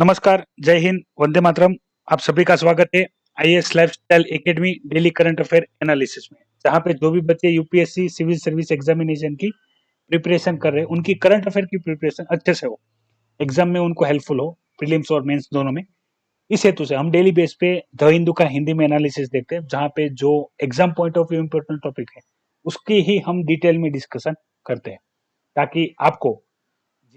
नमस्कार, जय हिंद, वंदे मातरम। आप सभी का स्वागत है IAS lifestyle academy daily current affair analysis में, जहाँ पे जो भी बच्चे यूपीएससी सिविल सर्विस एग्जामिनेशन की प्रिपरेशन कर रहे हैं, उनकी करंट अफेयर की प्रिपरेशन अच्छे से हो, एग्जाम में उनको हेल्पफुल हो, प्रीलिम्स और मेंस दोनों में। इस हेतु से हम डेली बेस पे द हिंदू का हिंदी में एनालिसिस देखते हैं, जहाँ पे जो exam point of view important topic है, उसकी ही हम डिटेल में डिस्कशन करते हैं, ताकि आपको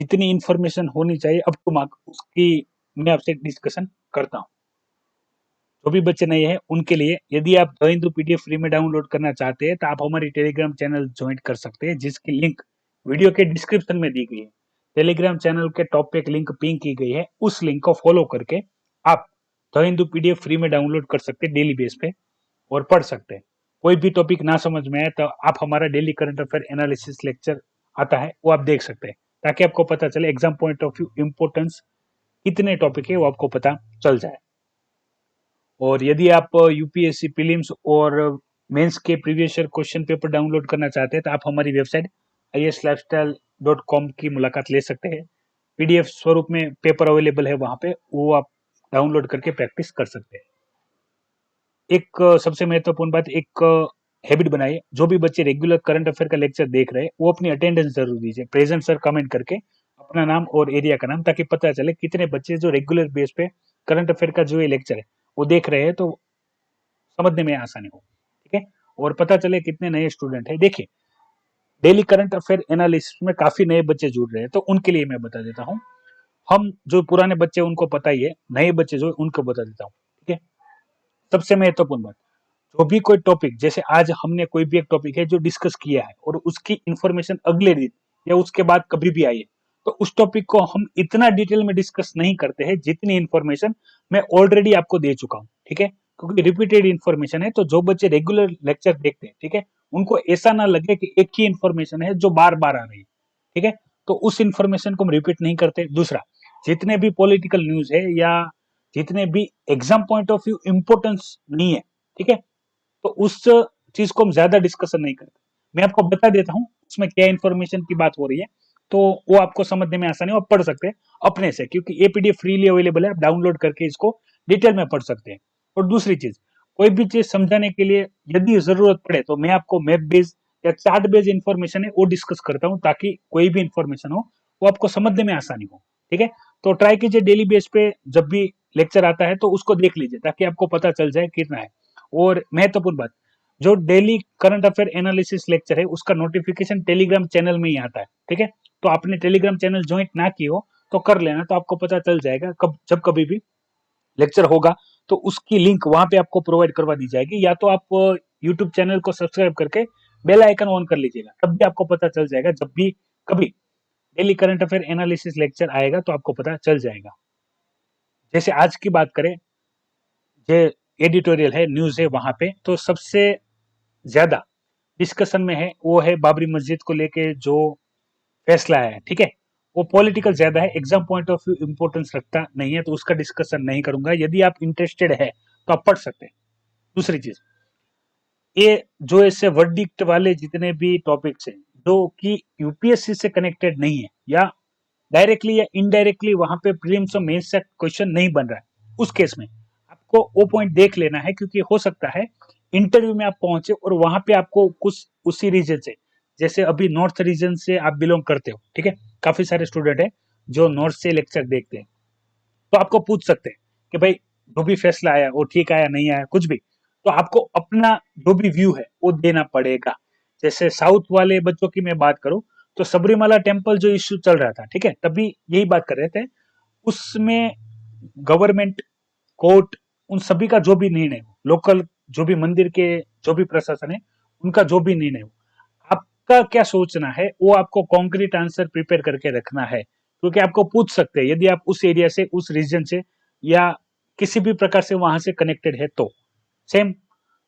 जितनी इंफॉर्मेशन होनी चाहिए अप टू मार्क, उसकी मैं आपसे डिस्कशन करता हूँ। जो भी बच्चे नए हैं उनके लिए, यदि आप द हिंदू पीडीएफ फ्री में डाउनलोड करना चाहते हैं तो आप हमारी टेलीग्राम चैनल ज्वाइन कर सकते हैं, जिसकी लिंक वीडियो के डिस्क्रिप्शन में दी गई है। टेलीग्राम चैनल के टॉप पे एक लिंक पिन की गई है, उस लिंक को फॉलो करके आप द हिंदू पीडीएफ फ्री में डाउनलोड कर सकते हैं डेली बेस पे और पढ़ सकते हैं। कोई भी टॉपिक ना समझ में आए तो आप हमारा daily current affair analysis lecture आता है, वो आप देख सकते हैं, ताकि आपको पता चले exam point of view importance कितने टॉपिक है वो आपको पता चल जाए। और यदि आप यूपीएससी प्रीलिम्स और मेंस के previous year question paper download करना चाहते हैं तो आप हमारी वेबसाइट IASLifestyle.com की मुलाकात ले सकते हैं। पीडीएफ स्वरूप में पेपर अवेलेबल है वहां पे, वो आप डाउनलोड करके प्रैक्टिस कर सकते हैं। एक सबसे महत्वपूर्ण बात, एक हैबिट बनाइए, जो भी बच्चे रेगुलर करंट अफेयर का लेक्चर देख रहे हैं वो अपनी अटेंडेंस जरूर दीजिए, प्रेजेंट सर कमेंट करके अपना नाम और एरिया का नाम, ताकि पता चले कितने बच्चे जो रेगुलर बेस पे करंट अफेयर का जो ये लेक्चर है वो देख रहे हैं, तो समझने में आसानी हो। ठीक है, और पता चले कितने नए स्टूडेंट है। देखिए, डेली करंट अफेयर एनालिसिस में काफी नए बच्चे जुड़ रहे हैं, तो उनके लिए मैं बता देता हूँ। हम जो पुराने बच्चे उनको पता ही है, नए बच्चे जो उनको बता देता हूँ। ठीक है, सबसे महत्वपूर्ण बात, जो भी कोई टॉपिक, जैसे आज हमने कोई भी एक टॉपिक है जो डिस्कस किया है और उसकी इंफॉर्मेशन अगले दिन या उसके बाद कभी भी आई है, तो उस टॉपिक को हम इतना डिटेल में डिस्कस नहीं करते हैं जितनी इंफॉर्मेशन मैं ऑलरेडी आपको दे चुका हूँ। ठीक है, क्योंकि रिपीटेड इंफॉर्मेशन है, तो जो बच्चे रेगुलर लेक्चर देखते हैं, ठीक है, उनको ऐसा ना लगे कि एक ही इंफॉर्मेशन है जो बार बार आ रही है। ठीक है, तो उस इंफॉर्मेशन को हम रिपीट नहीं करते। दूसरा, जितने भी पॉलिटिकल न्यूज है या जितने भी exam point of view importance नहीं है, ठीक है, तो उस चीज को हम ज्यादा डिस्कशन नहीं करते। मैं आपको बता देता हूँ उसमें क्या इंफॉर्मेशन की बात हो रही है, तो वो आपको समझने में आसानी, आप पढ़ सकते हैं अपने से, क्योंकि ये पीडीएफ फ्रीली अवेलेबल है, आप डाउनलोड करके इसको डिटेल में पढ़ सकते हैं। और दूसरी चीज, कोई भी चीज समझाने के लिए यदि जरूरत पड़े तो मैं आपको मैप बेस्ड या चार्ट बेस्ड इंफॉर्मेशन है वो डिस्कस करता हूँ, ताकि कोई भी इंफॉर्मेशन हो वो आपको समझने में आसानी हो। ठीक है, तो ट्राई कीजिए डेली बेस पे जब भी लेक्चर आता है तो उसको देख लीजिए, ताकि आपको पता चल जाए कितना है। और महत्वपूर्ण बात, जो daily current affair analysis lecture है उसका नोटिफिकेशन टेलीग्राम चैनल में ही आता है। ठीक है, तो आपने टेलीग्राम चैनल ज्वाइन ना की हो तो कर लेना, तो आपको पता चल जाएगा कब जब कभी भी लेक्चर होगा, तो उसकी लिंक वहां पे आपको प्रोवाइड करवा दी जाएगी। या तो आप यूट्यूब चैनल को सब्सक्राइब करके बेल आइकन ऑन कर लीजिएगा, तब भी आपको पता चल जाएगा जब भी कभी daily current affair analysis lecture आएगा, तो आपको पता चल जाएगा। जैसे आज की बात करें, जो एडिटोरियल है, न्यूज है, वहां पे तो सबसे ज्यादा डिस्कशन में है वो है बाबरी मस्जिद को लेके जो फैसला है। ठीक है, वो पॉलिटिकल ज्यादा है, exam point of view importance रखता नहीं है, तो उसका डिस्कशन नहीं करूंगा। यदि आप इंटरेस्टेड है तो आप पढ़ सकते हैं। दूसरी चीज, ये जो ऐसे वर्डिक्ट वाले जितने भी टॉपिक्स हैं जो कि यूपीएससी से कनेक्टेड नहीं है, या डायरेक्टली या इनडायरेक्टली वहां पे प्रीलिम्स और मेंस से क्वेश्चन नहीं बन रहा है, उस केस में आपको वो पॉइंट देख लेना है, क्योंकि हो सकता है इंटरव्यू में आप पहुंचे और वहां पे आपको कुछ उसी रीजन से, जैसे अभी नॉर्थ रीजन से आप बिलोंग करते हो, ठीक है, काफी सारे स्टूडेंट है जो नॉर्थ से लेक्चर देखते हैं, तो आपको पूछ सकते हैं कि भाई जो भी फैसला आया वो ठीक आया नहीं आया कुछ भी, तो आपको अपना जो भी व्यू है वो देना पड़ेगा। जैसे साउथ वाले बच्चों की मैं बात करूं, तो सबरीमाला टेम्पल जो इश्यू चल रहा था, ठीक है, तभी यही बात कर रहे थे, उसमें गवर्नमेंट, कोर्ट, उन सभी का जो भी निर्णय हो, लोकल जो भी मंदिर के जो भी प्रशासन है उनका जो भी निर्णय हो, आपका क्या सोचना है वो आपको कॉन्क्रीट आंसर प्रिपेयर करके रखना है, क्योंकि आपको पूछ सकते हैं यदि आप उस एरिया से, उस रीजन से या किसी भी प्रकार से वहां से कनेक्टेड है तो सेम,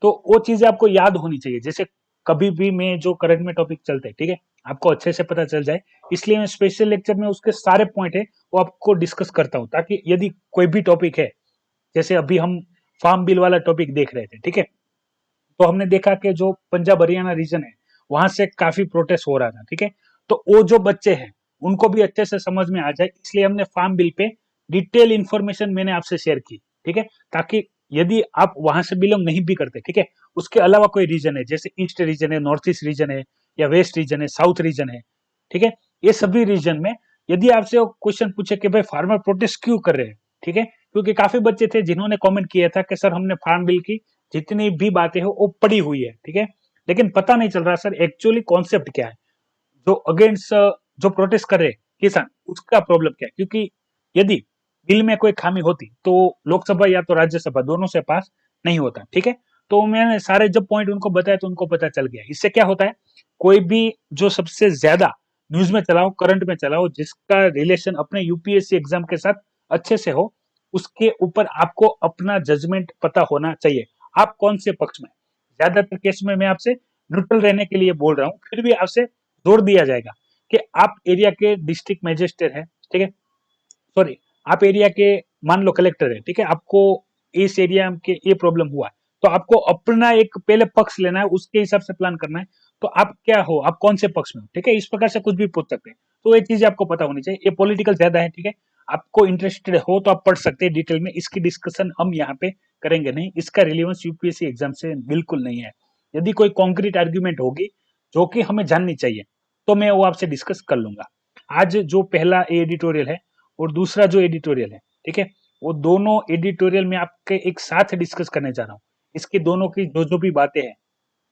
तो वो चीजें आपको याद होनी चाहिए। जैसे कभी भी मैं जो करंट में टॉपिक चलते हैं, ठीक है, आपको अच्छे से पता चल जाए, इसलिए मैं स्पेशल लेक्चर में उसके सारे पॉइंट है वो आपको डिस्कस करता हूँ, ताकि यदि कोई भी टॉपिक है, जैसे अभी हम फार्म बिल वाला टॉपिक देख रहे थे, ठीक है, तो हमने देखा कि जो पंजाब हरियाणा रीजन है वहां से काफी प्रोटेस्ट हो रहा था। ठीक है, तो वो जो बच्चे हैं उनको भी अच्छे से समझ में आ जाए, इसलिए हमने फार्म बिल पे डिटेल इंफॉर्मेशन मैंने आपसे शेयर की, ठीक है, ताकि यदि आप वहां से बिलोंग नहीं भी करते, ठीक है, उसके अलावा कोई रीजन है, जैसे ईस्ट रीजन है, नॉर्थ ईस्ट रीजन है, या वेस्ट रीजन है, साउथ रीजन है, ठीक है, ये सभी रीजन में यदि आपसे क्वेश्चन पूछे कि भाई फार्मर प्रोटेस्ट क्यों कर रहे हैं, ठीक है, क्योंकि काफी बच्चे थे जिन्होंने कमेंट किया था कि सर हमने फार्म बिल की जितनी भी बातें हो वो पड़ी हुई है, ठीक है, लेकिन पता नहीं चल रहा सर एक्चुअली कॉन्सेप्ट क्या है, जो अगेंस्ट जो प्रोटेस्ट कर रहे हैं किसान, उसका प्रॉब्लम क्या है, क्योंकि यदि बिल में कोई खामी होती तो लोकसभा या तो राज्यसभा दोनों से पास नहीं होता, ठीक है, तो मैंने सारे जब पॉइंट उनको बताया तो उनको पता चल गया। इससे क्या होता है, कोई भी जो सबसे ज्यादा न्यूज में चलाओ, करंट में चलाओ, जिसका रिलेशन अपने यूपीएससी एग्जाम के साथ अच्छे से हो, उसके ऊपर आपको अपना जजमेंट पता होना चाहिए, आप कौन से पक्ष में। ज्यादातर केस में मैं आपसे न्यूट्रल रहने के लिए बोल रहा हूँ, फिर भी आपसे जोर दिया जाएगा कि आप एरिया के डिस्ट्रिक्ट मैजिस्ट्रेट है, ठीक है, सॉरी, आप एरिया के मान लो कलेक्टर है, ठीक है, आपको इस एरिया के ये प्रॉब्लम हुआ है, तो आपको अपना एक पहले पक्ष लेना है, उसके हिसाब से प्लान करना है, तो आप क्या हो, आप कौन से पक्ष में हो, ठीक है, इस प्रकार से कुछ भी पूछ सकते हैं, तो ये चीजें आपको पता होनी चाहिए। ये पॉलिटिकल ज्यादा है, ठीक है, आपको इंटरेस्टेड हो तो आप पढ़ सकते हैं डिटेल में, इसकी डिस्कशन हम यहाँ पे करेंगे नहीं, इसका रिलेवेंस यूपीएससी एग्जाम से बिल्कुल नहीं है। यदि कोई कॉन्क्रीट आर्ग्यूमेंट होगी जो कि हमें जाननी चाहिए तो मैं वो आपसे डिस्कस कर लूंगा। आज जो पहला एडिटोरियल है और दूसरा जो एडिटोरियल है, ठीक है, वो दोनों एडिटोरियल में आपके एक साथ डिस्कस करने जा रहा हूँ, इसकी दोनों की जो जो भी बातें हैं,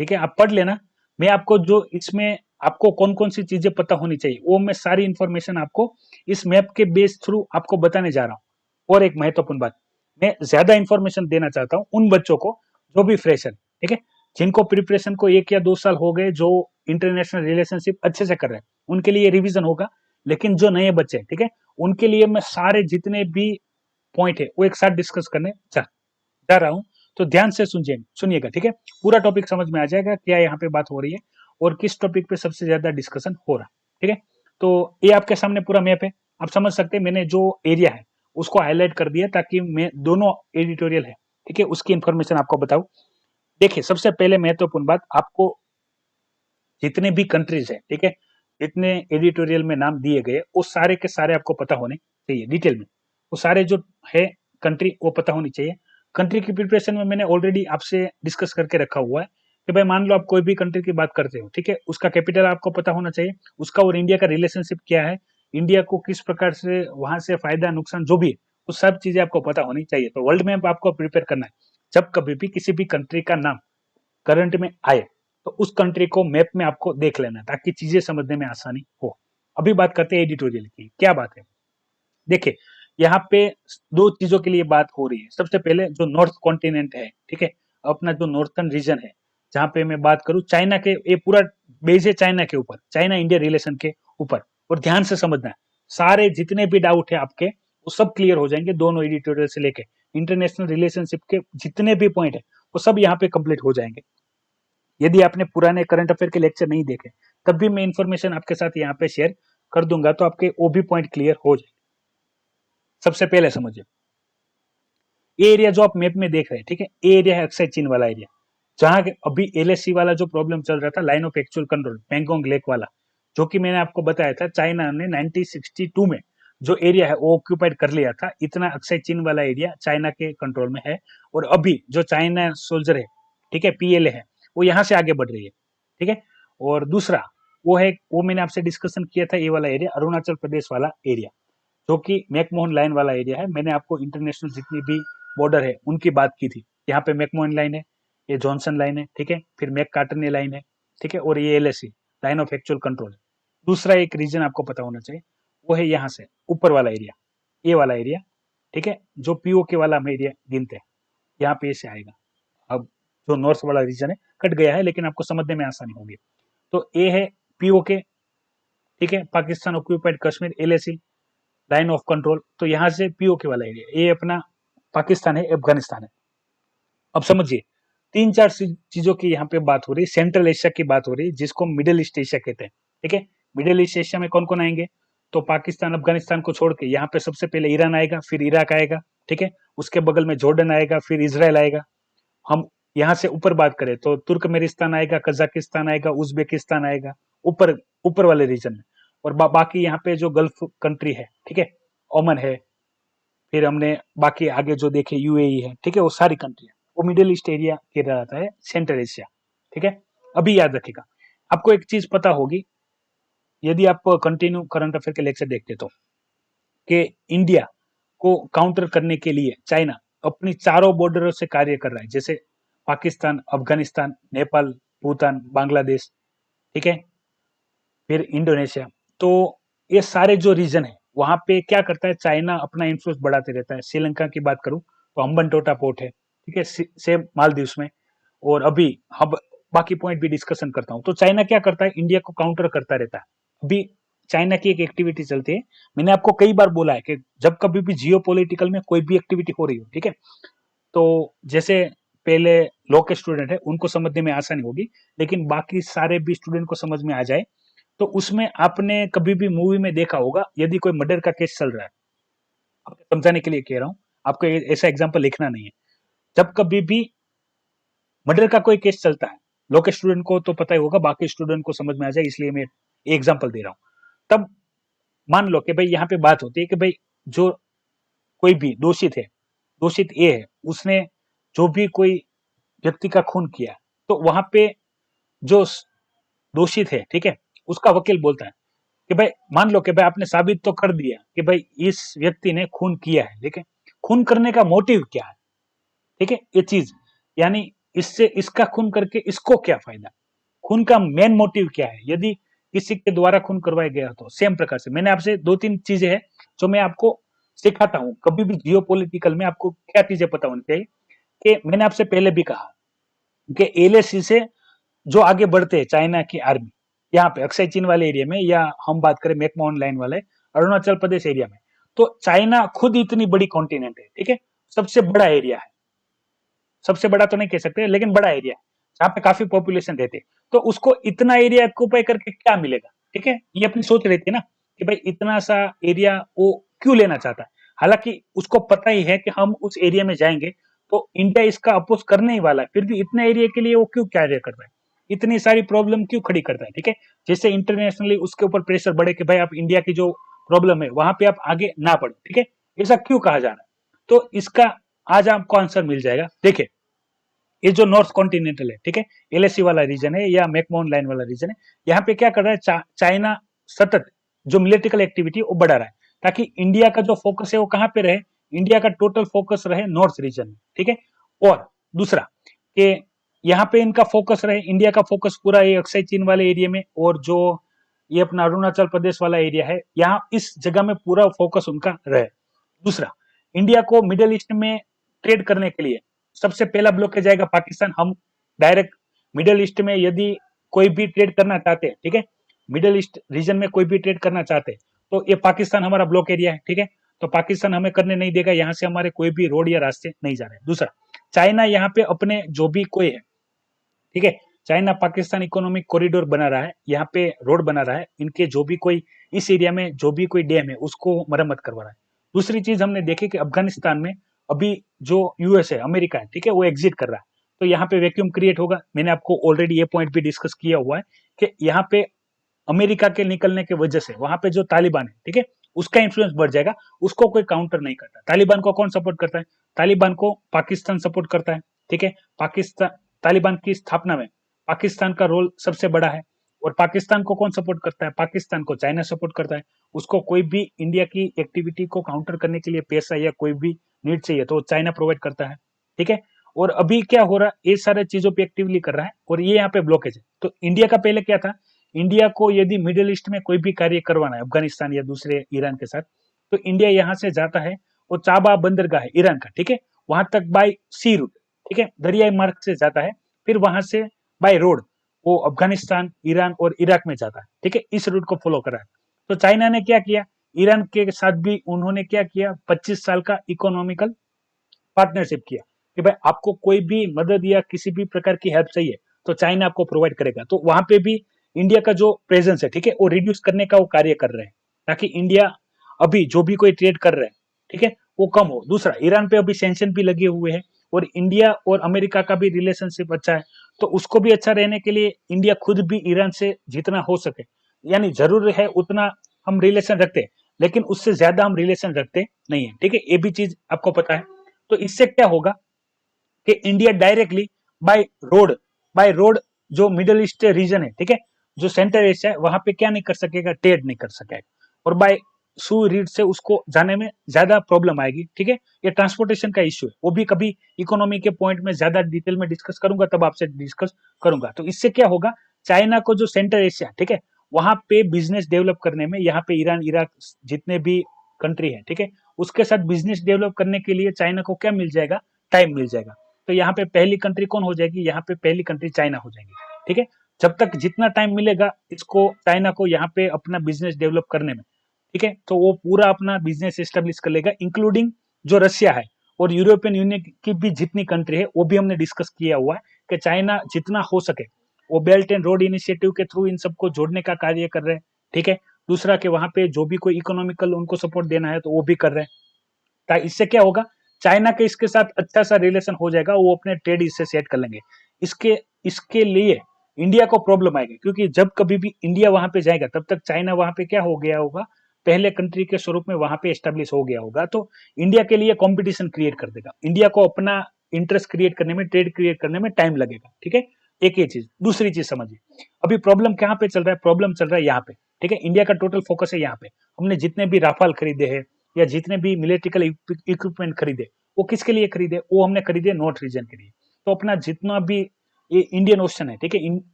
ठीक है, आप पढ़ लेना। मैं आपको जो इसमें आपको कौन कौन सी चीजें पता होनी चाहिए वो मैं सारी इंफॉर्मेशन आपको इस मैप के बेस थ्रू आपको बताने जा रहा हूँ। और एक महत्वपूर्ण बात, मैं ज्यादा इंफॉर्मेशन देना चाहता हूँ उन बच्चों को जो भी फ्रेशर, ठीक है, जिनको प्रिपरेशन को 1 या 2 साल हो गए, जो इंटरनेशनल रिलेशनशिप अच्छे से कर रहे हैं, उनके लिए रिवीजन होगा। लेकिन जो नए बच्चे हैं, ठीक है, उनके लिए मैं सारे जितने भी पॉइंट है वो एक साथ डिस्कस करने जा रहा हूँ। तो ध्यान से सुनिएगा, ठीक है, पूरा टॉपिक समझ में आ जाएगा क्या यहाँ पे बात हो रही है और किस टॉपिक पे सबसे ज्यादा डिस्कशन हो रहा है, ठीक है। तो ये आपके सामने पूरा मैप है, आप समझ सकते हैं, मैंने जो एरिया है उसको हाईलाइट कर दिया ताकि मैं दोनों एडिटोरियल है, ठीक है, उसकी इंफॉर्मेशन आपको बताऊं। देखिए, सबसे पहले महत्वपूर्ण बात, आपको जितने भी कंट्रीज है, ठीक है, जितने एडिटोरियल में नाम दिए गए वो सारे के सारे आपको पता होने चाहिए डिटेल में, वो सारे जो है कंट्री वो पता होनी चाहिए। कंट्री की प्रिपरेशन में मैंने ऑलरेडी आपसे डिस्कस करके रखा हुआ है कि भाई मान लो आप कोई भी कंट्री की बात करते हो, ठीक है, उसका कैपिटल आपको पता होना चाहिए, उसका और इंडिया का रिलेशनशिप क्या है, इंडिया को किस प्रकार से वहां से फायदा नुकसान जो भी है वो सब चीजें आपको पता होनी चाहिए। तो वर्ल्ड मैप आपको प्रिपेयर करना है, जब कभी भी किसी भी कंट्री का नाम करंट में आए तो उस कंट्री को मैप में आपको देख लेना है ताकि चीजें समझने में आसानी हो। अभी बात करते हैं एडिटोरियल की, क्या बात है। देखिए, यहाँ पे दो चीजों के लिए बात हो रही है। सबसे पहले जो नॉर्थ कॉन्टिनेंट है, ठीक है, अपना जो नॉर्थर्न रीजन है, जहां पे मैं बात करूं चाइना के, ये पूरा बेस है चाइना के ऊपर, चाइना इंडिया रिलेशन के ऊपर। और ध्यान से समझना है, सारे जितने भी डाउट है आपके वो सब क्लियर हो जाएंगे दोनों एडिटोरियल से लेके इंटरनेशनल रिलेशनशिप के जितने भी पॉइंट है वो सब यहाँ पे कंप्लीट हो जाएंगे। यदि आपने पुराने करंट अफेयर के लेक्चर नहीं देखे तब भी मैं इंफॉर्मेशन आपके साथ यहाँ पे शेयर कर दूंगा, तो आपके वो भी पॉइंट क्लियर हो जाए। सबसे पहले समझिए, ये एरिया जो आप मैप में देख रहे हैं, ठीक है, ये एरिया है अक्सय चीन वाला एरिया, जहां अभी एलएससी वाला जो प्रॉब्लम चल रहा था, line of actual control Pangong lake वाला, जो कि मैंने आपको बताया था चाइना ने 1962 में जो एरिया है वो ऑक्यूपाइड कर लिया था, इतना अक्सय चीन वाला एरिया चाइना के कंट्रोल में है। और अभी जो चाइना सोल्जर है, ठीक है, पीएलए है, वो यहाँ से आगे बढ़ रही है, ठीक है। और दूसरा वो है, वो मैंने आपसे डिस्कशन किया था, ये वाला एरिया अरुणाचल प्रदेश वाला एरिया, जो कि मैकमोहन लाइन वाला एरिया है। मैंने आपको इंटरनेशनल जितनी भी बॉर्डर है उनकी बात की थी। यहाँ पे मैकमोहन लाइन है, ये जॉनसन लाइन है, ठीक है, फिर मैक कार्टने लाइन है, ठीक है, और ये LAC line of actual control है। दूसरा एक रीजन आपको पता होना चाहिए, वो है यहाँ से ऊपर वाला एरिया, ये वाला एरिया, ठीक है, जो पीओके वाला हम एरिया गिनते हैं, यहाँ पे से आएगा। अब जो नॉर्थ वाला रीजन है कट गया है, लेकिन आपको समझने में आसानी होगी। तो ये है पीओके, ठीक है, Pakistan occupied Kashmir, LAC line of control. तो यहाँ से पीओके वाला एरिया ये अपना पाकिस्तान है, अफगानिस्तान है। अब समझिए, तीन चार चीजों की यहाँ पे बात हो रही है, सेंट्रल एशिया की बात हो रही है, जिसको मिडिल ईस्ट एशिया कहते हैं, ठीक है। मिडिल ईस्ट एशिया में कौन कौन आएंगे, तो पाकिस्तान अफगानिस्तान को छोड़ के यहाँ पे सबसे पहले ईरान आएगा, फिर इराक आएगा, ठीक है, उसके बगल में जॉर्डन आएगा, फिर इसराइल आएगा। हम यहाँ से ऊपर बात करें तो तुर्कमेनिस्तान आएगा, कजाकिस्तान आएगा, उज्बेकिस्तान आएगा, ऊपर ऊपर वाले रीजन में। और बाकी यहाँ पे जो गल्फ कंट्री है, ठीक है, ओमन है, फिर हमने बाकी आगे जो देखे यूएई है, ठीक है, वो सारी कंट्री है, वो मिडिल ईस्ट एरिया कहलाता है, सेंट्रल एशिया, ठीक है। अभी याद रखिएगा, आपको एक चीज पता होगी, यदि आप कंटिन्यू करंट अफेयर के लेक्चर देखते तो, कि इंडिया को काउंटर करने के लिए चाइना अपनी चारों बॉर्डरों से कार्य कर रहा है, जैसे पाकिस्तान, अफगानिस्तान, नेपाल, भूटान, बांग्लादेश, ठीक है, फिर इंडोनेशिया। तो ये सारे जो रीजन है वहां पे क्या करता है, चाइना अपना इन्फ्लुएंस बढ़ाते रहता है। श्रीलंका की बात करूं तो हम्बनटोटा पोर्ट है, ठीक है, सेम मालदीव में। और अभी हम बाकी पॉइंट भी डिस्कशन करता हूं। तो चाइना क्या करता है, इंडिया को काउंटर करता रहता है। अभी चाइना की एक एक्टिविटी चलती है, मैंने आपको कई बार बोला है कि जब कभी भी जियो पोलिटिकल में कोई भी एक्टिविटी हो रही हो, ठीक है, तो जैसे पहले लॉ के स्टूडेंट है उनको समझने में आसानी होगी, लेकिन बाकी सारे भी स्टूडेंट को समझ में आ जाए, तो उसमें आपने कभी भी मूवी में देखा होगा, यदि कोई मर्डर का केस चल रहा है, आपको समझाने के लिए कह रहा हूं, आपको ऐसा एग्जाम्पल लिखना नहीं है। जब कभी भी मर्डर का कोई केस चलता है, लॉ के स्टूडेंट को तो पता ही होगा, बाकी स्टूडेंट को समझ में आ जाए इसलिए मैं एग्जाम्पल दे रहा हूं। तब मान लो कि भाई यहाँ पे बात होती है कि भाई जो कोई भी दोषित है, दोषित ए है, उसने जो भी कोई व्यक्ति का खून किया, तो वहां पे जो दोषित है, ठीक है, उसका वकील बोलता है कि भाई मान लो कि भाई आपने साबित तो कर दिया कि भाई इस व्यक्ति ने खून किया है, ठीक है, खून करने का मोटिव क्या है, ठीक है, ये चीज, यानी इससे इसका खून करके इसको क्या फायदा, खून का मेन मोटिव क्या है, यदि किसी के द्वारा खून करवाया गया तो सेम प्रकार से मैंने आपसे दो तीन चीजें हैं जो मैं आपको सिखाता हूं, कभी भी जियो पॉलिटिकल में आपको क्या चीजें पता होनी चाहिए। कि मैंने आपसे पहले भी कहा कि एलएसी से जो आगे बढ़ते हैं चाइना की आर्मी, यहाँ पे अक्साई चीन वाले एरिया में, या हम बात करें मैकमोहन लाइन वाले अरुणाचल प्रदेश एरिया में, तो चाइना खुद इतनी बड़ी कॉन्टिनेंट है, ठीक है, सबसे बड़ा एरिया है, सबसे बड़ा तो नहीं कह सकते लेकिन बड़ा एरिया, जहाँ पे काफी पॉपुलेशन रहती है, तो उसको इतना एरिया ऑक्यूपाई करके क्या मिलेगा, ठीक है, ये अपनी सोच रहती है ना कि भाई इतना सा एरिया वो क्यों लेना चाहता है। हालांकि उसको पता ही है कि हम उस एरिया में जाएंगे तो इंडिया इसका अपोज करने ही वाला है, फिर भी इतना एरिया के लिए वो क्यों कार्य कर रहा है, इतनी सारी प्रॉब्लम क्यों खड़ी करता है, ठीक है, जिससे इंटरनेशनली उसके ऊपर प्रेशर बढ़े कि भाई आप इंडिया की जो प्रॉब्लम है वहां पे आप आगे ना बढ़ो, ठीक है, ऐसा क्यों कहा जा रहा है। तो इसका आज आपको आंसर मिल जाएगा। देखिए, ये जो नॉर्थ कॉन्टिनेंटल है, ठीक है, एलएसी वाला रीजन है या मैकमोहन लाइन वाला रीजन है, यहाँ पे क्या कर रहा है, चाइना सतत जो मिलिटिकल एक्टिविटी वो बढ़ा रहा है, ताकि इंडिया का जो फोकस है वो कहाँ पे रहे, इंडिया का टोटल फोकस रहे नॉर्थ रीजन में, ठीक है। और दूसरा कि यहाँ पे इनका फोकस रहे, इंडिया का फोकस पूरा ये अक्साई चीन वाले एरिया में, और जो ये अपना अरुणाचल प्रदेश वाला एरिया है, यहाँ इस जगह में पूरा फोकस उनका रहे। दूसरा, इंडिया को मिडिल ईस्ट में ट्रेड करने के लिए सबसे पहला ब्लॉकेज जाएगा पाकिस्तान। हम डायरेक्ट मिडिल ईस्ट में यदि कोई भी ट्रेड करना चाहते हैं, ठीक है, मिडिल ईस्ट रीजन में कोई भी ट्रेड करना चाहते हैं, तो ये पाकिस्तान हमारा ब्लॉक एरिया है, ठीक है, तो पाकिस्तान हमें करने नहीं देगा, यहाँ से हमारे कोई भी रोड या रास्ते नहीं जा रहे। दूसरा, चाइना यहाँ पे अपने जो भी कोई है, ठीक है, चाइना पाकिस्तान इकोनॉमिक कॉरिडोर बना रहा है, यहाँ पे रोड बना रहा है, इनके जो भी कोई इस एरिया में जो भी कोई डैम है उसको मरम्मत करवा रहा है। दूसरी चीज हमने देखी कि अफगानिस्तान में अभी जो यूएस है, अमेरिका है, ठीक है, वो एग्जिट कर रहा है, तो यहाँ पे वैक्यूम क्रिएट होगा। मैंने आपको ऑलरेडी ये पॉइंट भी डिस्कस किया हुआ है कि यहाँ पे अमेरिका के निकलने की वजह से वहां पे जो तालिबान है, ठीक है, उसका इंफ्लुएंस बढ़ जाएगा, उसको कोई काउंटर नहीं करता। तालिबान को कौन सपोर्ट करता है, तालिबान को पाकिस्तान सपोर्ट करता है, ठीक है, पाकिस्तान तालिबान की स्थापना में पाकिस्तान का रोल सबसे बड़ा है। और पाकिस्तान को कौन सपोर्ट करता है, पाकिस्तान को चाइना सपोर्ट करता है। उसको कोई भी इंडिया की एक्टिविटी को काउंटर करने के लिए पैसा या कोई भी नीड चाहिए तो चाइना प्रोवाइड करता है, ठीक है। और अभी क्या हो रहा है, ये सारे चीजों पे एक्टिवली कर रहा है, और ये यहाँ पे ब्लॉकेज है। तो इंडिया का पहले क्या था, इंडिया को यदि मिडिल ईस्ट में कोई भी कार्य करवाना है अफगानिस्तान या दूसरे ईरान के साथ, तो इंडिया यहाँ से जाता है, और चाबा बंदरगाह है ईरान का, ठीक है, वहां तक बाय सी रूट, ठीक है, दरियाई मार्ग से जाता है, फिर वहां से बाय रोड वो अफगानिस्तान, ईरान और इराक में जाता है, ठीक है, इस रूट को फॉलो करा है। तो चाइना ने क्या किया, ईरान के साथ भी उन्होंने क्या किया, 25 साल का इकोनॉमिकल पार्टनरशिप किया कि भाई आपको कोई भी मदद या किसी भी प्रकार की हेल्प चाहिए तो चाइना आपको प्रोवाइड करेगा। तो वहां पे भी इंडिया का जो प्रेजेंस है, ठीक है, वो रिड्यूस करने का वो कार्य कर रहे हैं, ताकि इंडिया अभी जो भी कोई ट्रेड कर रहे हैं, ठीक है, वो कम हो। दूसरा, ईरान पे अभी सैंक्शन भी लगे हुए हैं, और इंडिया और अमेरिका का भी रिलेशनशिप अच्छा है, तो उसको भी अच्छा रहने के लिए इंडिया खुद भी ईरान से जितना हो सके, यानी जरूर है उतना हम रिलेशन रखते हैं, लेकिन उससे ज्यादा हम रिलेशन रखते नहीं है, ठीक है, ये भी चीज आपको पता है। तो इससे क्या होगा कि India directly by road by road जो मिडल ईस्ट रीजन है, ठीक है, जो सेंटर एशिया है, वहां पे क्या नहीं कर सकेगा, ट्रेड नहीं कर सकेगा, और बाय सू रीड से उसको जाने में ज्यादा प्रॉब्लम आएगी, ठीक है। ये ट्रांसपोर्टेशन का इश्यू है, वो भी कभी इकोनॉमी के पॉइंट में ज्यादा डिटेल में डिस्कस करूंगा, तब आपसे डिस्कस करूंगा। तो इससे क्या होगा, चाइना को जो सेंटर एशिया, ठीक है, वहां पे बिजनेस डेवलप करने में, यहाँ पे ईरान इराक जितने भी कंट्री है, ठीक है, उसके साथ बिजनेस डेवलप करने के लिए चाइना को क्या मिल जाएगा, टाइम मिल जाएगा। तो यहाँ पे पहली कंट्री कौन हो जाएगी, यहाँ पे पहली कंट्री चाइना हो जाएगी, ठीक है। जब तक जितना टाइम मिलेगा इसको, चाइना को, यहाँ पे अपना बिजनेस डेवलप करने में, ठीक है, तो वो पूरा अपना बिजनेस एस्टेब्लिश कर लेगा, इंक्लूडिंग जो रशिया है और यूरोपियन यूनियन की भी जितनी कंट्री है, वो भी हमने डिस्कस किया हुआ है कि चाइना जितना हो सके वो बेल्ट एंड रोड इनिशिएटिव के थ्रू इन सबको जोड़ने का कार्य कर रहे हैं, ठीक है। दूसरा कि वहां पे जो भी कोई इकोनॉमिकल उनको सपोर्ट देना है तो वो भी कर रहे हैं। इससे क्या होगा, चाइना के इसके साथ अच्छा सा रिलेशन हो जाएगा, वो अपने ट्रेड इससे सेट कर लेंगे। इसके इसके लिए इंडिया को प्रॉब्लम आएगी, क्योंकि जब कभी भी इंडिया वहां पे जाएगा तब तक चाइना वहां पे क्या हो गया होगा, पहले कंट्री के स्वरूप में वहां पे एस्टेब्लिश हो गया होगा। तो इंडिया के लिए कंपटीशन क्रिएट कर देगा, इंडिया को अपना इंटरेस्ट क्रिएट करने में, ट्रेड क्रिएट करने में टाइम लगेगा, ठीक है। एक ये चीज, दूसरी चीज समझिए, अभी प्रॉब्लम कहाँ पे चल रहा है, प्रॉब्लम चल रहा है यहाँ पे, ठीक है। इंडिया का टोटल फोकस है यहाँ पे, हमने जितने भी राफाल खरीदे हैं या जितने भी मिलिट्रिकल इक्विपमेंट खरीदे, वो किसके लिए खरीदे, वो हमने खरीदे नॉर्थ रीजन के लिए। तो अपना जितना भी ये इंडियन ओशन है, ठीक है,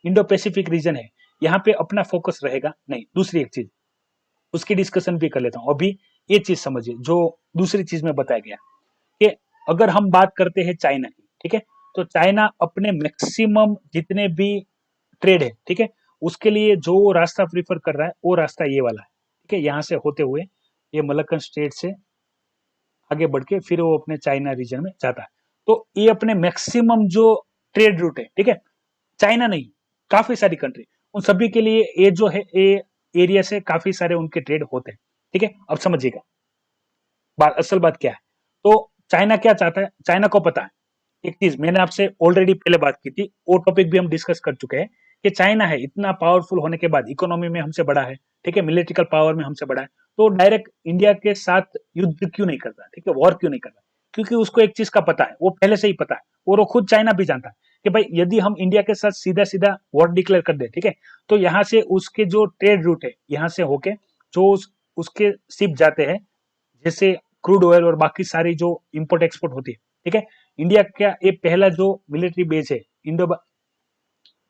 इंडो पैसिफिक रीजन है, यहाँ पे अपना फोकस रहेगा नहीं। दूसरी एक चीज, उसकी डिस्कशन भी कर लेता हूँ अभी। ये चीज समझिए जो दूसरी चीज में बताया गया कि अगर हम बात करते हैं चाइना की, ठीक है, तो चाइना अपने मैक्सिमम जितने भी ट्रेड है, ठीक है, उसके लिए जो रास्ता प्रीफर कर रहा है वो रास्ता ये वाला है, ठीक है, यहाँ से होते हुए ये मलक्कन स्टेट से आगे बढ़ के फिर वो अपने चाइना रीजन में जाता है। तो ये अपने मैक्सिमम जो ट्रेड रूट है, ठीक है, चाइना नहीं, काफी सारी कंट्री, उन सभी के लिए ये जो है, ये एरिया से काफी सारे उनके ट्रेड होते हैं, ठीक है। अब समझिएगा असल बात क्या है। तो चाइना क्या चाहता है, चाइना को पता है एक चीज, मैंने आपसे ऑलरेडी पहले बात की थी, वो टॉपिक भी हम डिस्कस कर चुके हैं कि चाइना है इतना पावरफुल होने के बाद, इकोनॉमी में हमसे बड़ा है, ठीक है, मिलिट्रिकल पावर में हमसे बड़ा है, तो डायरेक्ट इंडिया के साथ युद्ध क्यों नहीं कर रहा, ठीक है, वॉर क्यों नहीं कर रहा, क्योंकि उसको एक चीज का पता है, वो पहले से ही पता है, और वो खुद चाइना भी जानता है कि भाई यदि हम इंडिया के साथ सीधा सीधा वॉर डिक्लेयर कर दे, ठीक है, तो यहाँ से उसके जो ट्रेड रूट है, यहाँ से होके जो उसके शिप जाते हैं, जैसे क्रूड ऑयल और बाकी सारी जो इंपोर्ट एक्सपोर्ट होती है, ठीक है, इंडिया का ये पहला जो मिलिट्री बेस है, इंडो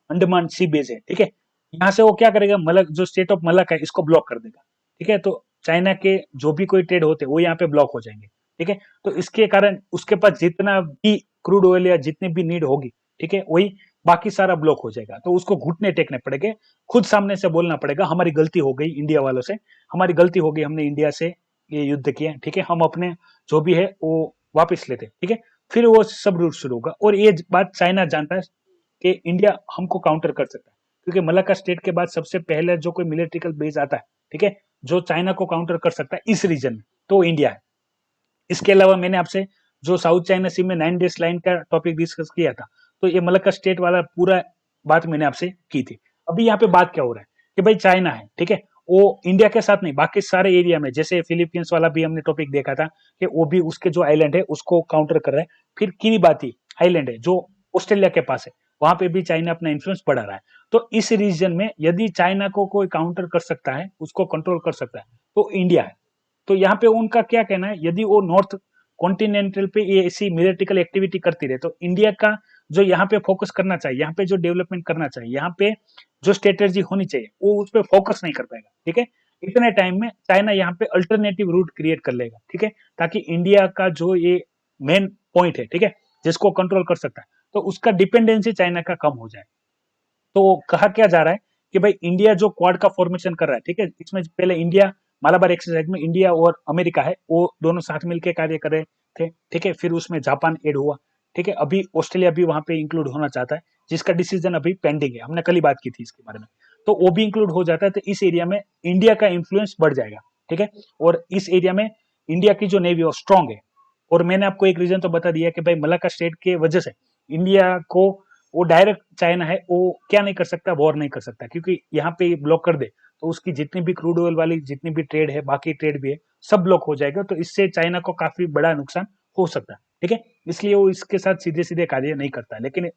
अंडमान सी बेस है, ठीक है, यहाँ से वो क्या करेगा, मलक जो स्टेट ऑफ मलक है इसको ब्लॉक कर देगा, ठीक है। तो चाइना के जो भी कोई ट्रेड होते हैं वो यहाँ पे ब्लॉक हो जाएंगे, ठीक है। तो इसके कारण उसके पास जितना भी क्रूड ऑयल या जितनी भी नीड होगी, ठीक है, वही बाकी सारा ब्लॉक हो जाएगा। तो उसको घुटने टेकने पड़ेंगे, खुद सामने से बोलना पड़ेगा हमारी गलती हो गई इंडिया वालों से, हमारी गलती हो गई, हमने इंडिया से ये युद्ध किया, ठीक है, हम अपने जो भी है वो वापस लेते, ठीक है। फिर वो सब रूट शुरू होगा, और ये बात चाइना जानता है कि इंडिया हमको काउंटर कर सकता है, क्योंकि मलक्का स्टेट के बाद सबसे पहले जो कोई मिलिट्रिकल बेस आता है, ठीक है, जो चाइना को काउंटर कर सकता है इस रीजन में, तो इंडिया है। इसके अलावा मैंने आपसे जो साउथ चाइना सी में 9 डेज लाइन का टॉपिक डिस्कस किया था, तो ये मलक्का स्टेट वाला पूरा बात मैंने आपसे की थी। अभी यहाँ पे बात क्या हो रहा है कि भाई चाइना है, ठीक है, वो इंडिया के साथ नहीं, बाकी सारे एरिया में, जैसे फिलीपींस वाला भी हमने टॉपिक देखा था कि वो भी उसके जो आइलैंड है उसको काउंटर कर रहा है। फिर किरिबाती आइलैंड है जो ऑस्ट्रेलिया के पास है, वहां पे भी चाइना अपना इन्फ्लुएंस बढ़ा रहा है। तो इस रीजन में यदि चाइना को कोई काउंटर कर सकता है, उसको कंट्रोल कर सकता है, तो इंडिया है। तो यहाँ पे उनका क्या कहना है, यदि वो नॉर्थ कॉन्टिनेंटल पे ये ऐसी मिलिट्रिकल एक्टिविटी करती रहे, तो इंडिया का जो यहाँ पे फोकस करना चाहिए, यहाँ पे जो डेवलपमेंट करना चाहिए, यहाँ पे जो स्ट्रेटेजी होनी चाहिए, वो उस पर फोकस नहीं कर पाएगा, ठीक है। इतने टाइम में चाइना यहाँ पे अल्टरनेटिव रूट क्रिएट कर लेगा, ठीक है, ताकि इंडिया का जो ये मेन पॉइंट है, ठीक है, जिसको कंट्रोल कर सकता है, तो उसका डिपेंडेंसी चाइना का कम हो जाए। तो कहा क्या जा रहा है कि भाई इंडिया जो क्वाड का फॉर्मेशन कर रहा है, ठीक है, इसमें पहले इंडिया मालाबार एक्सरसाइज में इंडिया और अमेरिका है वो दोनों साथ मिलकर कार्य कर रहे थे, ठीक है, फिर उसमें जापान ऐड हुआ, ठीक है, अभी ऑस्ट्रेलिया भी वहां पे इंक्लूड होना चाहता है, जिसका डिसीजन अभी पेंडिंग है, हमने कल ही बात की थी इसके बारे में। तो वो भी इंक्लूड हो जाता है, तो इस एरिया में इंडिया का इंफ्लुएंस बढ़ जाएगा, ठीक है, और इस एरिया में इंडिया की जो नेवी है स्ट्रांग है। और मैंने आपको एक रीजन तो बता दिया कि भाई मलाक्का स्टेट के वजह से इंडिया को, वो डायरेक्ट चाइना है वो क्या नहीं कर सकता, वॉर नहीं कर सकता, क्योंकि यहाँ पे ब्लॉक कर दे तो उसकी जितनी भी क्रूड ऑयल वाली जितनी भी ट्रेड है, बाकी ट्रेड भी है, सब ब्लॉक हो जाएगा। तो इससे चाइना को काफी बड़ा नुकसान हो सकता है, ठीक है। इसलिए वो इसके साथ सीधे सीधे कार्य नहीं करता, लेकिन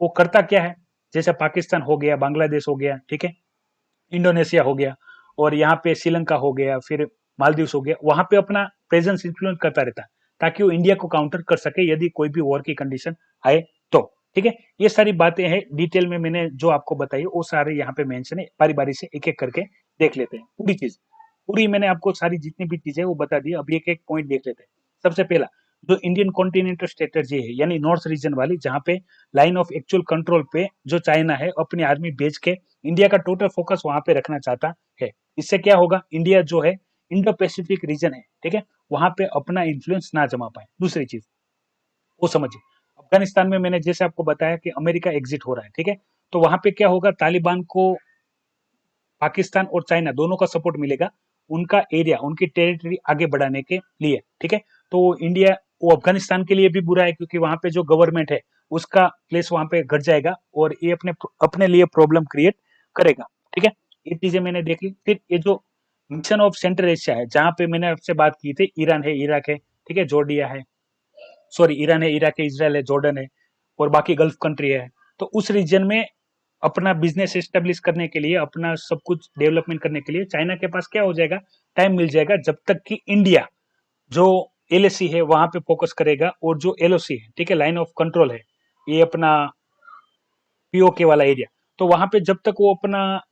वो करता क्या है, जैसे पाकिस्तान हो गया, बांग्लादेश हो गया, ठीक है, इंडोनेशिया हो गया, और यहाँ पे श्रीलंका हो गया, फिर मालदीव्स हो गया, वहां पे अपना प्रेजेंस इन्फ्लुएंस करता रहता है, ताकि वो इंडिया को काउंटर कर सके यदि कोई भी वॉर की कंडीशन आए तो, ठीक है। ये सारी बातें हैं डिटेल में मैंने जो आपको बताई, वो सारे यहाँ पे मेंशन है, बारी बारी से एक एक करके देख लेते हैं पूरी चीज। पूरी मैंने आपको सारी जितनी भी चीजें वो बता दी, अभी एक एक पॉइंट देख लेते हैं। सबसे पहला, जो इंडियन कॉन्टिनेंटल स्ट्रेटेजी है, यानी नॉर्थ रीजन वाली, जहाँ पे लाइन ऑफ एक्चुअल कंट्रोल पे जो चाइना है अपनी आर्मी भेज के इंडिया का टोटल फोकस वहां पे रखना चाहता है। इससे क्या होगा, इंडिया जो है इंडो पैसिफिक रीजन है, ठीक है, वहां पे अपना इन्फ्लुएंस ना जमा पाए। दूसरी चीज वो समझिए, अफगानिस्तान में मैंने जैसे आपको बताया कि अमेरिका एग्जिट हो रहा है, ठीक है, तो वहां पे क्या होगा, तालिबान को पाकिस्तान और चाइना दोनों का सपोर्ट मिलेगा, उनका एरिया, उनकी टेरिटरी आगे बढ़ाने के लिए, ठीक है। तो इंडिया, वो अफगानिस्तान के लिए भी बुरा है, क्योंकि वहां पे जो गवर्नमेंट है उसका प्लेस वहां पे घट जाएगा, और ये अपने अपने लिए प्रॉब्लम क्रिएट करेगा, ठीक है। ये चीजें मैंने देख ली। फिर ये जो मिशन ऑफ सेंट्रल एशिया है, जहां पे मैंने आपसे बात की थी, ईरान है, इराक है, ठीक है, जॉर्डिया है, सॉरी ईरान है, इराक है, इसराइल है, जॉर्डन है, और बाकी गल्फ कंट्री है। तो उस रीजन में अपना बिजनेस एस्टेब्लिश करने के लिए, अपना सब कुछ डेवलपमेंट करने के लिए चाइना के पास क्या हो जाएगा, टाइम मिल जाएगा, जब तक कि इंडिया जो एलएसी है वहां पे फोकस करेगा, और जो एलओसी है, ठीक है, लाइन ऑफ कंट्रोल है, ये अपना पीओके वाला एरिया, तो वहां पे जब तक वो अपना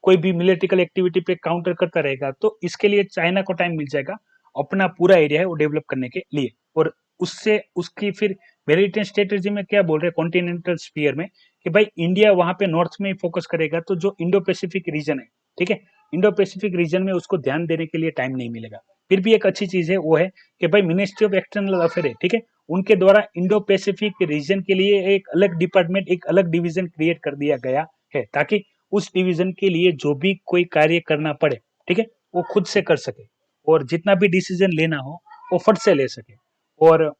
कोई भी मिलिट्रिकल एक्टिविटी पे काउंटर करता रहेगा, तो इसके लिए चाइना को टाइम मिल जाएगा अपना पूरा एरिया है वो डेवलप करने के लिए। और उससे उसकी फिर मेरिटाइम स्ट्रेटेजी में क्या बोल रहे हैं, कॉन्टिनेंटल स्फीयर में, कि भाई इंडिया वहां पे नॉर्थ में ही फोकस करेगा, तो जो इंडो पैसिफिक रीजन है, ठीक है, इंडो पैसिफिक रीजन में उसको ध्यान देने के लिए टाइम नहीं मिलेगा। फिर भी एक अच्छी चीज है, वो है कि भाई मिनिस्ट्री ऑफ एक्सटर्नल अफेयर है, ठीक है, उनके द्वारा इंडो पैसिफिक रीजन के लिए एक अलग डिपार्टमेंट, एक अलग डिवीजन क्रिएट कर दिया गया है, ताकि उस डिवीजन के लिए जो भी कोई कार्य करना पड़े, ठीक है, वो खुद से कर सके, और जितना भी डिसीजन लेना हो वो फट से ले सके। और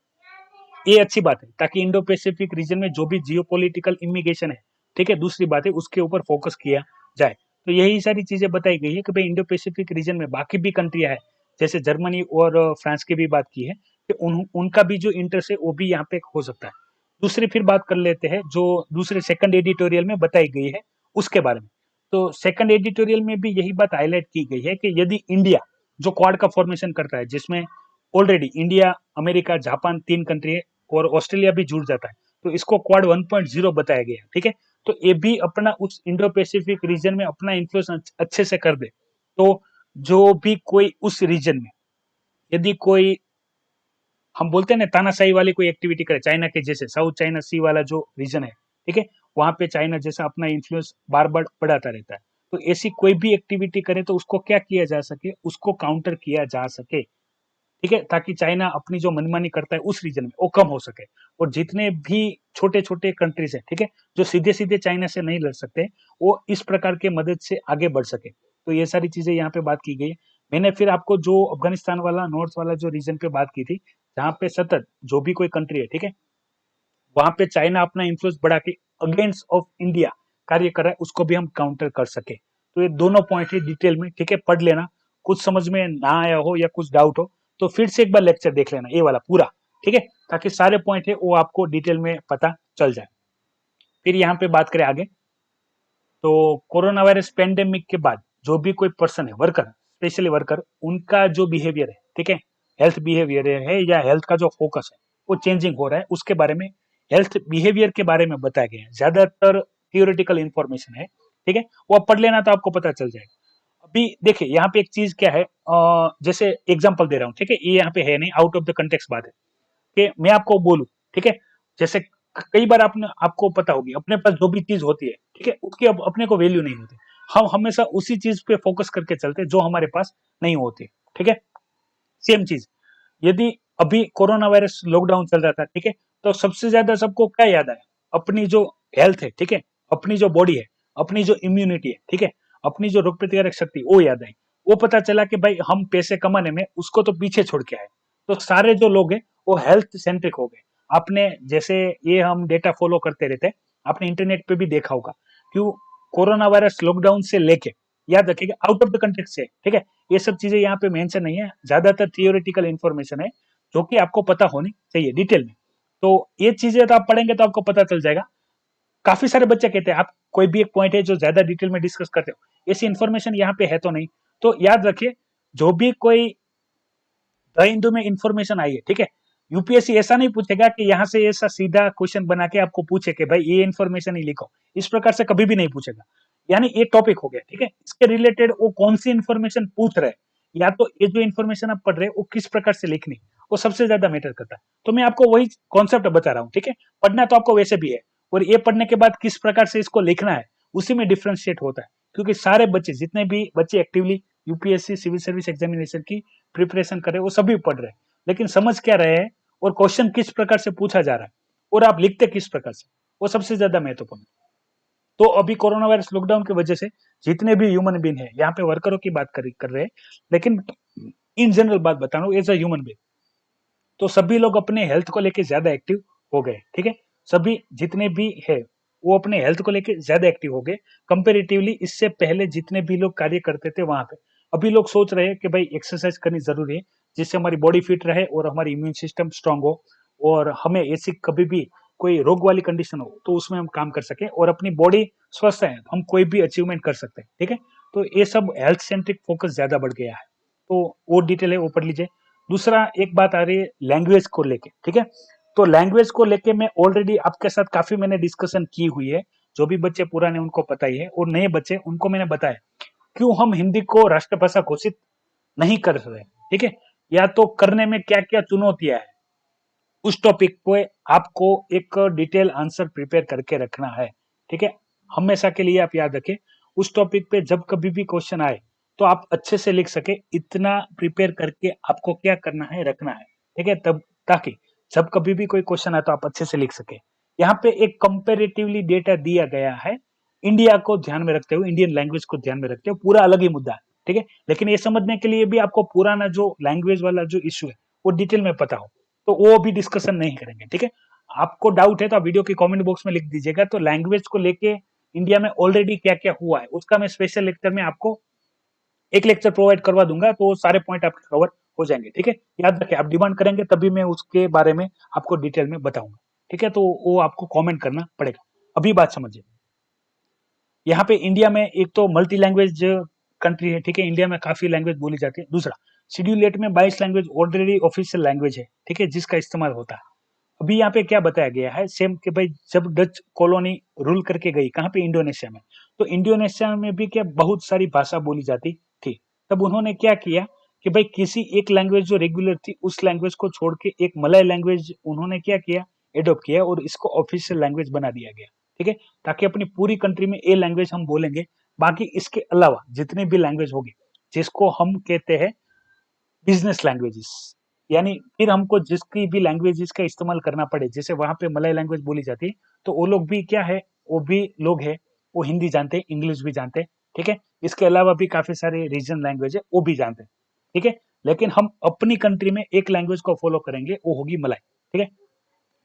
ये अच्छी बात है, ताकि इंडो पैसिफिक रीजन में जो भी जियोपॉलिटिकल इमिग्रेशन है, ठीक है, दूसरी बात है उसके ऊपर फोकस किया जाए। तो यही सारी चीजें बताई गई है कि भाई इंडो पैसिफिक रीजन में बाकी भी कंट्रियां है, जैसे जर्मनी और फ्रांस की भी बात की है, कि उनका भी जो इंटरेस्ट है वो भी यहाँ पे हो सकता है। दूसरी फिर बात कर लेते हैं, जो दूसरे सेकंड एडिटोरियल में बताई गई है उसके बारे में। तो सेकंड एडिटोरियल में भी यही बात हाईलाइट की गई है कि यदि इंडिया जो क्वाड का फॉर्मेशन करता है, जिसमें ऑलरेडी इंडिया, अमेरिका, जापान तीन कंट्री है, और ऑस्ट्रेलिया भी जुड़ जाता है, तो इसको क्वाड 1.0 बताया गया, ठीक है। तो ये भी अपना उस इंडो पैसिफिक रीजन में अपना इन्फ्लुएंस अच्छे से कर दे, तो जो भी कोई उस रीजन में यदि कोई, हम बोलते हैं ना, तानाशाही वाली कोई एक्टिविटी करे, चाइना के जैसे साउथ चाइना सी वाला जो रीजन है, ठीक है, वहां पे चाइना जैसा अपना इन्फ्लुएंस बार बार बढ़ाता रहता है, तो ऐसी कोई भी एक्टिविटी करे तो उसको क्या किया जा सके, उसको काउंटर किया जा सके, ठीक है, ताकि चाइना अपनी जो मनमानी करता है उस रीजन में वो कम हो सके। और जितने भी छोटे छोटे कंट्रीज है, ठीक है, जो सीधे सीधे चाइना से नहीं लड़ सकते, वो इस प्रकार के मदद से आगे बढ़ सके। तो ये सारी चीजें यहाँ पे बात की गई है। मैंने फिर आपको जो अफगानिस्तान वाला, नॉर्थ वाला जो रीजन पे बात की थी, जहाँ पे सतत जो भी कोई कंट्री है, ठीक है, वहां पे चाइना अपना इन्फ्लुएंस बढ़ा के अगेंस्ट ऑफ इंडिया कार्य कर रहा है, उसको भी हम काउंटर कर सके। तो ये दोनों पॉइंट है डिटेल में, ठीक है, पढ़ लेना। कुछ समझ में ना आया हो या कुछ डाउट हो तो फिर से एक बार लेक्चर देख लेना, ये वाला पूरा, ठीक है, ताकि सारे पॉइंट है वो आपको डिटेल में पता चल जाए। फिर यहाँ पे बात करें आगे, तो कोरोना वायरस पेंडेमिक के बाद जो भी कोई पर्सन है, वर्कर, स्पेशली वर्कर, उनका जो बिहेवियर है, ठीक है, हेल्थ बिहेवियर है या हेल्थ का जो फोकस है वो चेंजिंग हो रहा है, उसके बारे में, हेल्थ बिहेवियर के बारे में बताया गया है। ज्यादातर थियोरेटिकल इंफॉर्मेशन है, ठीक है, वो आप पढ़ लेना तो आपको पता चल जाएगा। अभी देखिए यहाँ पे एक चीज क्या है, जैसे एग्जांपल दे रहा हूँ, ठीक है, ये यहाँ पे है नहीं, आउट ऑफ द कंटेक्स्ट बात है, कि मैं आपको बोलूं, ठीक है, जैसे कई बार आपने, आपको पता होगी, अपने पास जो भी चीज होती है, ठीक है, उसकी अब अपने को वैल्यू नहीं होती, हम हमेशा उसी चीज पे फोकस करके चलते हैं जो हमारे पास नहीं होती, ठीक है। सेम चीज, यदि अभी कोरोना वायरस लॉकडाउन चल रहा था, ठीक है, तो सबसे ज्यादा सबको क्या याद आया, अपनी जो हेल्थ है, ठीक है, अपनी जो बॉडी है, अपनी जो इम्यूनिटी है, ठीक है, अपनी जो रोग प्रतिकारक शक्ति, वो याद आई। वो पता चला कि भाई हम पैसे कमाने में उसको तो पीछे छोड़ के आए, तो सारे जो लोग हैं वो हेल्थ सेंट्रिक हो गए। आपने जैसे, ये हम डेटा फॉलो करते रहते हैं, आपने इंटरनेट पे भी देखा होगा, क्यों कोरोना वायरस लॉकडाउन से लेके याद रखिएगा, आउट ऑफ द कंटेक्स्ट है, ठीक है। ये सब चीजें यहाँ पे मेंशन नहीं है, ज्यादातर थियोरेटिकल इन्फॉर्मेशन है जो कि आपको पता होनी चाहिए डिटेल में। तो ये चीजें तो आप पढ़ेंगे तो आपको पता चल जाएगा। काफी सारे बच्चे कहते हैं आप कोई भी एक पॉइंट है जो ज्यादा डिटेल में डिस्कस करते हो, ऐसी इन्फॉर्मेशन यहाँ पे है तो नहीं। तो याद रखिए, जो भी कोई द हिंदू में इंफॉर्मेशन आई है, ठीक है, यूपीएससी ऐसा नहीं पूछेगा कि यहाँ से ऐसा सीधा क्वेश्चन बना के आपको पूछे कि भाई ये इन्फॉर्मेशन ही लिखो, इस प्रकार से कभी भी नहीं पूछेगा। यानी ये टॉपिक हो गया, ठीक है, इसके रिलेटेड वो कौन सी इन्फॉर्मेशन पूछ रहे हैं, या तो ये जो इन्फॉर्मेशन आप पढ़ रहे हैं वो किस प्रकार से लिखनी, वो सबसे ज्यादा मैटर करता है। तो मैं आपको वही कॉन्सेप्ट बता रहा हूँ, ठीक है। पढ़ना तो आपको वैसे भी है, और ये पढ़ने के बाद किस प्रकार से इसको लिखना है उसी में डिफ्रेंशिएट होता है। क्योंकि सारे बच्चे, जितने भी बच्चे actively UPSC civil service examination की प्रिपरेशन कर रहे हैं, वो सभी पढ़ रहे हैं, लेकिन समझ क्या रहे हैं और क्वेश्चन किस प्रकार से पूछा जा रहा है और आप लिखते किस प्रकार से, वो सबसे ज्यादा महत्वपूर्ण है। तो अभी कोरोना वायरस लॉकडाउन की वजह से जितने भी ह्यूमन बींग है, यहाँ पे वर्करों की बात कर रहे हैं, लेकिन इन जनरल बात बता रहा हूँ, एज अ ह्यूमन बींग, तो सभी लोग अपने हेल्थ को लेके ज्यादा एक्टिव हो गए, ठीक है। सभी जितने भी है वो अपने हेल्थ को लेके ज्यादा एक्टिव हो गए कंपेरेटिवली। इससे पहले जितने भी लोग कार्य करते थे वहां पे, अभी लोग सोच रहे हैं कि भाई एक्सरसाइज करनी जरूरी है, जिससे हमारी बॉडी फिट रहे और हमारी इम्यून सिस्टम स्ट्रांग हो, और हमें ऐसी कभी भी कोई रोग वाली कंडीशन हो तो उसमें हम काम कर सके, और अपनी बॉडी स्वस्थ है, हम कोई भी अचीवमेंट कर सकते हैं, ठीक है। तो ये सब हेल्थ सेंट्रिक फोकस ज्यादा बढ़ गया है, तो वो डिटेल है वो पढ़ लीजिए। दूसरा एक बात आ रही है लैंग्वेज को लेके, ठीक है। तो लैंग्वेज को लेके मैं ऑलरेडी आपके साथ काफी मैंने डिस्कशन की हुई है, जो भी बच्चे पुराने उनको पता ही है, और नए बच्चे उनको मैंने बताया क्यों हम हिंदी को राष्ट्रभाषा घोषित नहीं कर रहे, ठीक है, या तो करने में क्या क्या चुनौतियां है, उस टॉपिक पे आपको एक डिटेल आंसर प्रिपेयर करके रखना है, ठीक है। हमेशा के लिए आप याद रखें, उस टॉपिक पे जब कभी भी क्वेश्चन आए तो आप अच्छे से लिख सके, इतना प्रिपेयर करके आपको क्या करना है, रखना है, ठीक है, तब ताकि जब कभी भी कोई क्वेश्चन आए तो आप अच्छे से लिख सके। यहाँ पे एक कंपेरेटिवली डेटा दिया गया है, इंडिया को ध्यान में रखते हुए, इंडियन लैंग्वेज को ध्यान में रखते हुए, पूरा अलग ही मुद्दा है, ठीक है। लेकिन ये समझने के लिए भी आपको पुराना जो लैंग्वेज वाला जो इश्यू है वो डिटेल में पता हो, तो वो भी डिस्कशन नहीं करेंगे, ठीक है। आपको डाउट है तो आप वीडियो के कमेंट बॉक्स में लिख दीजिएगा। तो लैंग्वेज को लेके इंडिया में ऑलरेडी क्या क्या हुआ है उसका मैं स्पेशल लेक्चर में आपको एक लेक्चर प्रोवाइड करवा दूंगा, तो सारे पॉइंट आपके कवर हो जाएंगे, ठीक है। याद रखें, आप डिमांड करेंगे तभी मैं उसके बारे में आपको डिटेल में बताऊंगा, ठीक है। तो वो आपको कमेंट करना पड़ेगा। अभी बात समझिए, यहाँ पे इंडिया में एक तो मल्टी लैंग्वेज कंट्री है, ठीक है, इंडिया में काफी लैंग्वेज बोली जाती है। दूसरा, शेड्यूल 8 में 22 लैंग्वेज ऑलरेडी ऑफिशियल लैंग्वेज है, ठीक है, जिसका इस्तेमाल होता है। अभी यहाँ पे क्या बताया गया है सेम कि भाई जब डच कॉलोनी रूल करके गई कहाँ पे, इंडोनेशिया में, तो इंडोनेशिया में भी क्या बहुत सारी भाषा बोली जाती थी। तब उन्होंने क्या किया कि भाई किसी एक लैंग्वेज जो रेगुलर थी उस लैंग्वेज को छोड़ के एक मलय लैंग्वेज उन्होंने क्या किया, एडॉप्ट किया, और इसको ऑफिशियल लैंग्वेज बना दिया गया, ठीक है, ताकि अपनी पूरी कंट्री में ये लैंग्वेज हम बोलेंगे। बाकी इसके अलावा जितनी भी लैंग्वेज होगी, जिसको हम कहते हैं बिजनेस लैंग्वेजेस, यानी फिर हमको जिसकी भी लैंग्वेजेस का इस्तेमाल करना पड़े, जैसे वहां पे मलय लैंग्वेज बोली जाती है, तो वो लोग भी क्या है, वो भी लोग है, वो हिंदी जानते हैं, इंग्लिश भी जानते हैं, ठीक है। इसके अलावा भी काफी सारे रीजन लैंग्वेज है वो भी जानते हैं, ठीक है। लेकिन हम अपनी कंट्री में एक लैंग्वेज को फॉलो करेंगे, वो होगी मलय, ठीक है।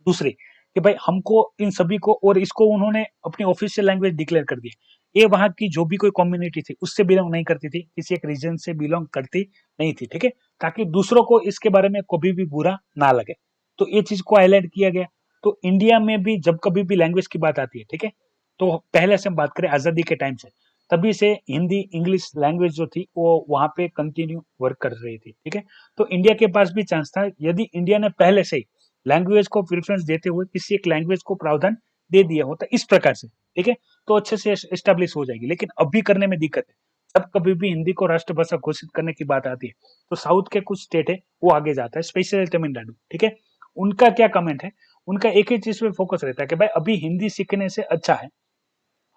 दूसरी कि भाई हमको इन सभी को, और इसको उन्होंने अपनी ऑफिशियल लैंग्वेज डिक्लेयर कर दी। ये वहां की जो भी कोई कम्युनिटी थी उससे बिलोंग नहीं करती थी, किसी एक रीजन से बिलोंग करती नहीं थी, ठीक है, ताकि दूसरों को इसके बारे में कभी भी बुरा ना लगे। तो ये चीज को हाईलाइट किया गया। तो इंडिया में भी जब कभी भी लैंग्वेज की बात आती है, ठीक है, तो पहले से हम बात करें आजादी के टाइम से, तभी से हिंदी इंग्लिश लैंग्वेज जो थी वो वहां पे कंटिन्यू वर्क कर रही थी, ठीक है। तो इंडिया के पास भी चांस था, यदि इंडिया ने पहले से ही लैंग्वेज को प्रेफरेंस देते हुए किसी एक लैंग्वेज को प्रावधान दे दिया होता इस प्रकार से, ठीक है, तो अच्छे से एस्टेब्लिश हो जाएगी। लेकिन अभी करने में दिक्कत है, जब कभी भी हिंदी को राष्ट्रभाषा घोषित करने की बात आती है तो साउथ के कुछ स्टेट है वो आगे जाता है, स्पेशली तमिलनाडु, ठीक है। उनका क्या कमेंट है, उनका एक ही चीज पे फोकस रहता है कि भाई अभी हिंदी सीखने से अच्छा है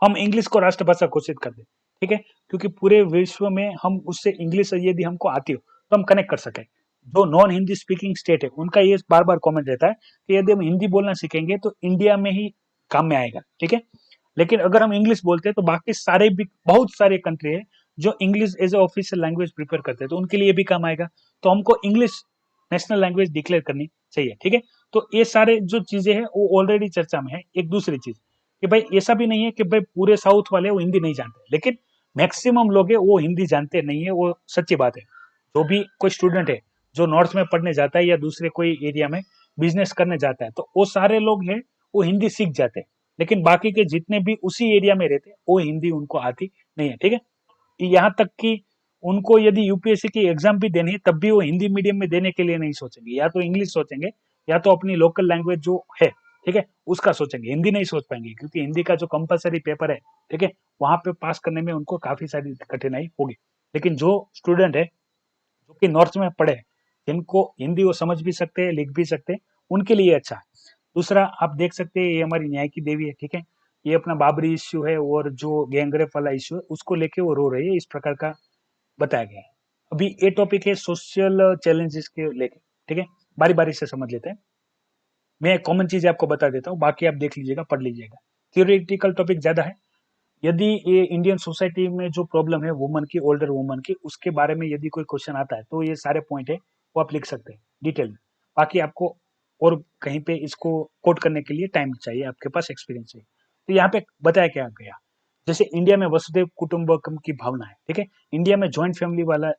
हम इंग्लिश को राष्ट्रभाषा घोषित कर दें, ठीक है, क्योंकि पूरे विश्व में हम उससे इंग्लिश यदि हमको आती हो तो हम कनेक्ट कर सके। जो नॉन हिंदी स्पीकिंग स्टेट है उनका ये बार बार कमेंट रहता है कि यदि हम हिंदी बोलना सीखेंगे तो इंडिया में ही काम में आएगा, ठीक है। लेकिन अगर हम इंग्लिश बोलते हैं तो बाकी सारे भी बहुत सारे कंट्री है जो English as a official language prepare करते हैं, तो उनके लिए भी काम आएगा। तो हमको इंग्लिश नेशनल लैंग्वेज डिक्लेयर करनी चाहिए, ठीक है। तो ये सारे जो चीजें हैं वो ऑलरेडी चर्चा में है। एक दूसरी चीज कि भाई ऐसा भी नहीं है कि भाई पूरे साउथ वाले वो हिंदी नहीं जानते, लेकिन मैक्सिमम लोग है वो हिंदी जानते नहीं है, वो सच्ची बात है। जो भी कोई स्टूडेंट है जो नॉर्थ में पढ़ने जाता है या दूसरे कोई एरिया में बिजनेस करने जाता है, तो वो सारे लोग हैं वो हिंदी सीख जाते हैं, लेकिन बाकी के जितने भी उसी एरिया में रहते हैं वो हिंदी उनको आती नहीं है, ठीक है। यहाँ तक कि उनको यदि यूपीएससी की एग्जाम भी देनी है तब भी वो हिंदी मीडियम में देने के लिए नहीं सोचेंगे, या तो इंग्लिश सोचेंगे या तो अपनी लोकल लैंग्वेज जो है, ठीक है, उसका सोचेंगे। हिंदी नहीं सोच पाएंगे क्योंकि हिंदी का जो कंपलसरी पेपर है, ठीक है, वहां पे पास करने में उनको काफी सारी कठिनाई होगी। लेकिन जो स्टूडेंट है जो कि नॉर्थ में पढ़े, जिनको हिंदी वो समझ भी सकते हैं लिख भी सकते हैं, उनके लिए अच्छा है। दूसरा आप देख सकते हैं ये हमारी न्याय की देवी है, ठीक है, ये अपना बाबरी इश्यू है और जो गैंगरेप वाला इश्यू है उसको लेके वो रो रही है, इस प्रकार का बताया गया है। अभी ये टॉपिक है सोशल चैलेंजेस के लेके, ठीक है, बारी बारी से समझ लेते हैं। मैं कॉमन चीजें आपको बता देता हूँ, बाकी आप देख लीजिएगा पढ़ लीजिएगा। थियोरेटिकल टॉपिक ज्यादा है। यदि ये इंडियन सोसाइटी में जो प्रॉब्लम है वुमन की, ओल्डर वुमन की, उसके बारे में यदि कोई क्वेश्चन आता है तो ये सारे पॉइंट है वो आप लिख सकते हैं डिटेल में। बाकी आपको और कहीं पे इसको कोट करने के लिए टाइम चाहिए, आपके पास एक्सपीरियंस चाहिए। तो यहाँ पे बताया क्या गया, जैसे इंडिया में वसुधैव कुटुंबकम की भावना है, ठीक है, इंडिया में ज्वाइंट फैमिली वाला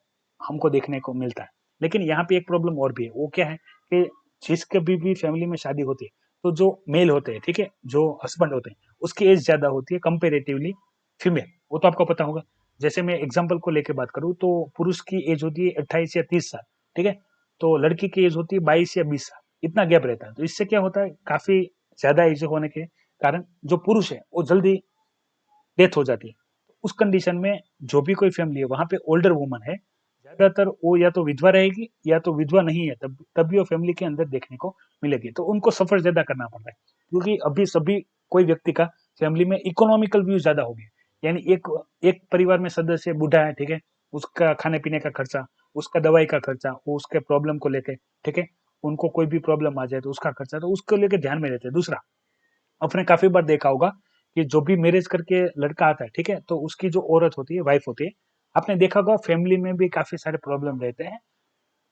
हमको देखने को मिलता है। लेकिन यहाँ पे एक प्रॉब्लम और भी है, वो क्या है कि जिसके भी फैमिली में शादी होती है तो जो मेल होते हैं, ठीक है, जो हस्बैंड होते हैं उसकी एज ज्यादा होती है कंपेरेटिवली फीमेल, वो तो आपको पता होगा। जैसे मैं एग्जांपल को लेके बात करूँ तो पुरुष की एज होती है 28 या 30 साल, ठीक है, तो लड़की की एज होती है 22 या 20 साल, इतना गैप रहता है। तो इससे क्या होता है, काफी ज्यादा एज होने के कारण जो पुरुष है वो जल्दी डेथ हो जाती है। उस कंडीशन में जो भी कोई फैमिली है वहां पे ओल्डर वुमन है, ज्यादातर वो या तो विधवा रहेगी या तो विधवा नहीं है, तब भी वो फैमिली के अंदर देखने को मिलेगी। तो उनको सफर ज्यादा करना पड़ता है क्योंकि अभी सभी कोई व्यक्ति का फैमिली में इकोनॉमिकल व्यू ज्यादा हो गया। यानी एक एक परिवार में सदस्य बूढ़ा है, ठीक है, उसका खाने पीने का खर्चा, उसका दवाई का खर्चा, वो उसके प्रॉब्लम को लेके, ठीक है, उनको कोई भी प्रॉब्लम आ जाए तो उसका खर्चा, तो उसको लेके ध्यान में रहते हैं। दूसरा, आपने काफी बार देखा होगा कि जो भी मैरिज करके लड़का आता है, ठीक है, तो उसकी जो औरत होती है, वाइफ होती है, आपने देखा होगा फैमिली में भी काफी सारे प्रॉब्लम रहते हैं।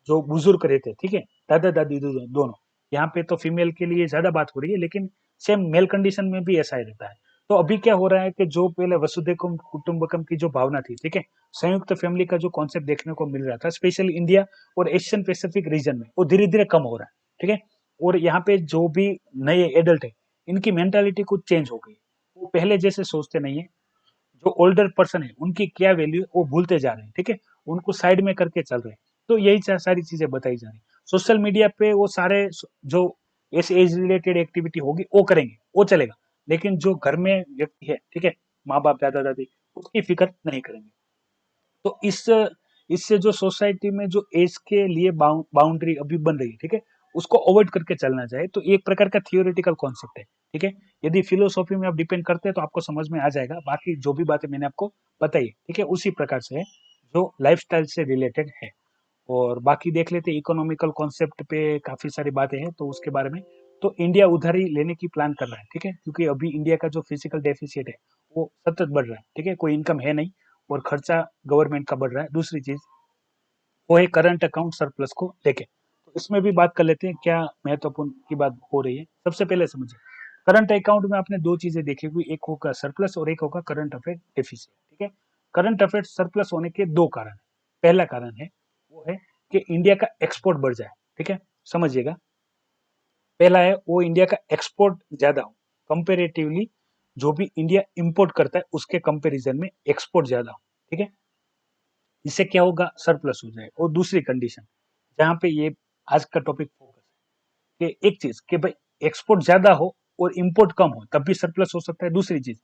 जो बुजुर्ग रहते हैं, ठीक है, दादा दादी दोनों, यहाँ पे तो फीमेल के लिए ज्यादा बात हो रही है, लेकिन सेम मेल कंडीशन में भी ऐसा ही रहता है। तो अभी क्या हो रहा है कि जो पहले वसुधैव कुटुंबकम की जो भावना थी, ठीक है, संयुक्त फैमिली का जो कॉन्सेप्ट देखने को मिल रहा था स्पेशली इंडिया और एशियन पैसिफिक रीजन में, वो धीरे धीरे कम हो रहा है, ठीक है। और यहाँ पे जो भी नए एडल्ट है इनकी मेंटालिटी कुछ चेंज हो गई, वो पहले जैसे सोचते नहीं है। जो ओल्डर पर्सन है उनकी क्या वैल्यू है वो भूलते जा रहे हैं, ठीक है, उनको साइड में करके चल रहे हैं। तो यही सारी चीजें बताई जा रही है। सोशल मीडिया पे वो सारे जो ऐसे एज रिलेटेड एक्टिविटी होगी वो करेंगे, वो चलेगा, लेकिन जो घर में व्यक्ति है, ठीक है, माँ बाप दादा दादी, उसकी फिक्र नहीं करेंगे। तो इससे जो सोसाइटी में जो एज के लिए बाउंड्री अभी बन रही है, ठीक है, उसको अवॉइड करके चलना चाहिए। तो एक प्रकार का थियोरेटिकल कॉन्सेप्ट है, ठीक है। यदि फिलोसॉफी में आप डिपेंड करते हैं तो आपको समझ में आ जाएगा, बाकी जो भी बातें मैंने आपको बताई, ठीक है, उसी प्रकार से है जो लाइफस्टाइल से रिलेटेड है। और बाकी देख लेते हैं इकोनॉमिकल कॉन्सेप्ट पे काफी सारी बातें हैं तो उसके बारे में। तो इंडिया उधारी लेने की प्लान कर रहा है, ठीक है, क्योंकि अभी इंडिया का जो फिजिकल डेफिसिट है वो सतत बढ़ रहा है, ठीक है, कोई इनकम है नहीं और खर्चा गवर्नमेंट का बढ़ रहा है। दूसरी चीज वो है करंट अकाउंट सरप्लस को लेके। तो इसमें भी बात कर लेते हैं क्या महत्वपूर्ण की बात हो रही है। सबसे पहले समझिए, करंट अकाउंट में आपने दो चीजें देखी हुई, एक होगा सरप्लस और एक होगा करंट अफेयर डेफिसिट, ठीक है। करंट अफेयर सरप्लस होने के दो कारण है। पहला कारण है वो है कि इंडिया का एक्सपोर्ट बढ़ जाए, ठीक है, समझिएगा। पहला है वो इंडिया का एक्सपोर्ट ज्यादा हो, कंपेरेटिवली जो भी इंडिया इंपोर्ट करता है उसके कंपैरिजन में एक्सपोर्ट ज्यादा हो, ठीक है। इससे क्या होगा, सरप्लस हो जाए। और दूसरी कंडीशन जहां पे ये आज का टॉपिक फोकस है कि एक चीज कि भाई एक्सपोर्ट ज्यादा हो और इंपोर्ट कम हो तब भी सरप्लस हो सकता है। दूसरी चीज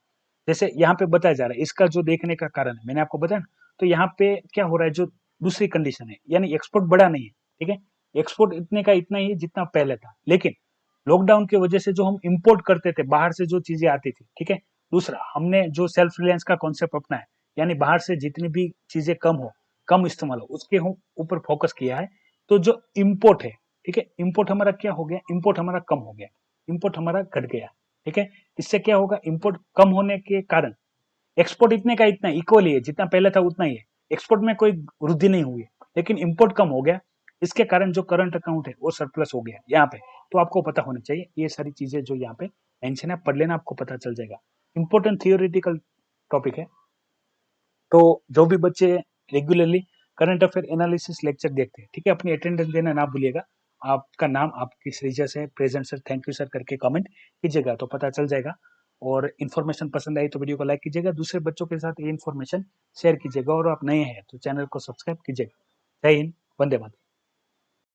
जैसे यहाँ पे बताया जा रहा है, इसका जो देखने का कारण है मैंने आपको बताया ना, तो यहाँ पे क्या हो रहा है, जो दूसरी कंडीशन है यानी एक्सपोर्ट बड़ा नहीं है, ठीक है, एक्सपोर्ट इतने का इतना ही है जितना पहले था। लेकिन लॉकडाउन की वजह से जो हम इंपोर्ट करते थे बाहर से जो चीजें आती थी, ठीक है, दूसरा हमने जो सेल्फ रिलायंस का कॉन्सेप्ट अपनाया, यानी बाहर से जितनी भी चीजें कम हो, कम इस्तेमाल हो, उसके हम ऊपर फोकस किया है। तो जो इम्पोर्ट है, ठीक है, इम्पोर्ट हमारा क्या हो गया, इम्पोर्ट हमारा कम हो गया, इम्पोर्ट हमारा घट गया, ठीक है। इससे क्या होगा, इम्पोर्ट कम होने के कारण एक्सपोर्ट इतने का इतना इक्वल ही है, जितना पहले था उतना ही है, एक्सपोर्ट में कोई वृद्धि नहीं हुई है, लेकिन इम्पोर्ट कम हो गया। इसके कारण जो करंट अकाउंट है वो सरप्लस हो गया यहाँ पे। तो आपको पता होना चाहिए ये सारी चीजें जो यहाँ पे मेंशन है, पढ़ लेना, आपको पता चल जाएगा। इंपॉर्टेंट थियोरिटिकल टॉपिक है। तो जो भी बच्चे regularly current affair analysis lecture देखते हैं, ठीक है, अपनी अटेंडेंस देना ना भूलिएगा। आपका नाम, आप किस रीजन से present sir, thank you sir करके कमेंट कीजिएगा तो पता चल जाएगा। और इन्फॉर्मेशन पसंद आई तो वीडियो को लाइक कीजिएगा, दूसरे बच्चों के साथ ये इन्फॉर्मेशन शेयर कीजिएगा, और आप नए हैं तो चैनल को सब्सक्राइब कीजिएगा। जय हिंद, वंदे मातरम।